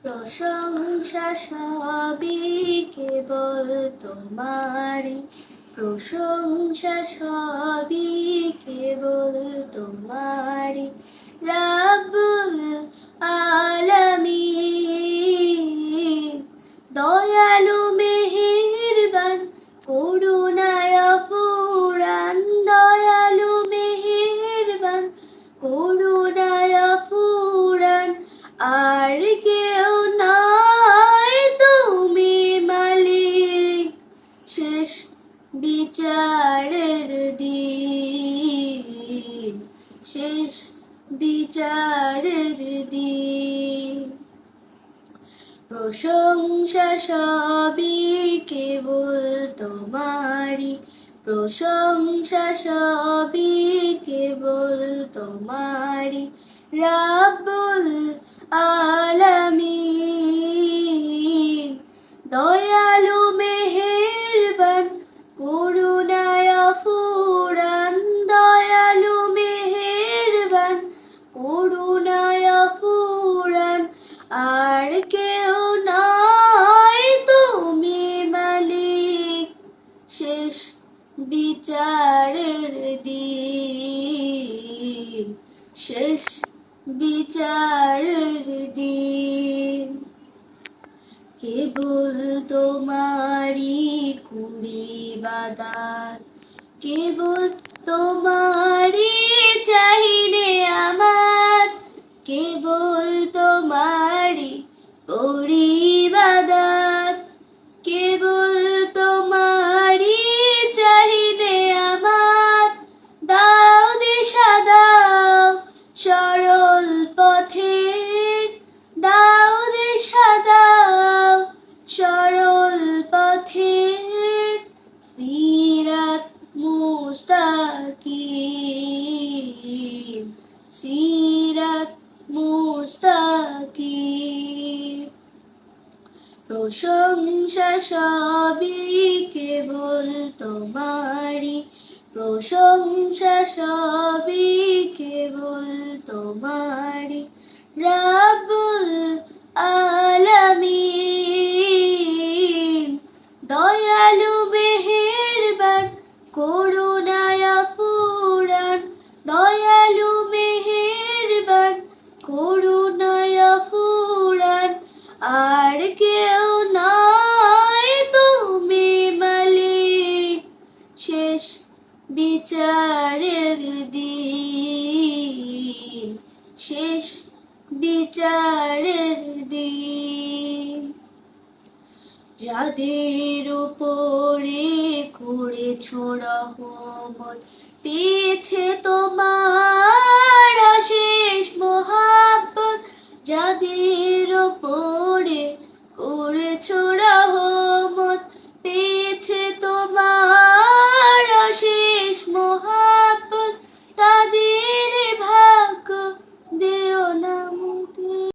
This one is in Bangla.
প্রশংসা সবই কেবল তোমারই, প্রশংসা সবই কেবল তোমারই। রাব্বুল আলামিন, দয়ালু মেহেরবান, করুণায় ফুরান, দয়ালু মেহেরবান, করুণায় ফুরান। আর কেউ নাই, তুমি মালিক, শেষ বিচারের দিন, শেষ বিচারের দিন। প্রশংসা সবই কেবল তোমারই, প্রশংসা সবই কেবল তোমারই। রাব্বুল আলামিন, দয়ালু মেহেরবান, করুণায় ফুরান, দয়ালু মেহেরবান, করুণায় ফুরান। আর কেউ নাই, তুমি মালিক, শেষ বিচারের দিন, শেষ বিচারের দিন। কেবল তোমারই কুড়ি বাদাত, কেবল তোমারই চাহিনে আমার, কেবল তোমারই করি ইবাদত, কেবল তোমারই চাহিনে আমার। দাও দিশা দাও সরল পথের, দাও দিশা দাও সরল পথের। সিরাত মুস্তাকিম, সিরাত মুস্তাকিম। প্রশংসা সবই কেবল তোমারই, প্রশংসা সবই কেবল তোমারই। রাব্বুল আলামিন, দয়ালু মেহেরবান, করুণায় ফুরান, দয়ালু মেহেরবান, করুণায় ফুরান। আর কেউ নাই, তুমি মালিক, শেষ বিচারের দিন, শেষ বিচারের দিন। যাদের উপরে করেছো রহমত, পেয়েছে তোমার অশেষ মহাব্বত, যাদের উপর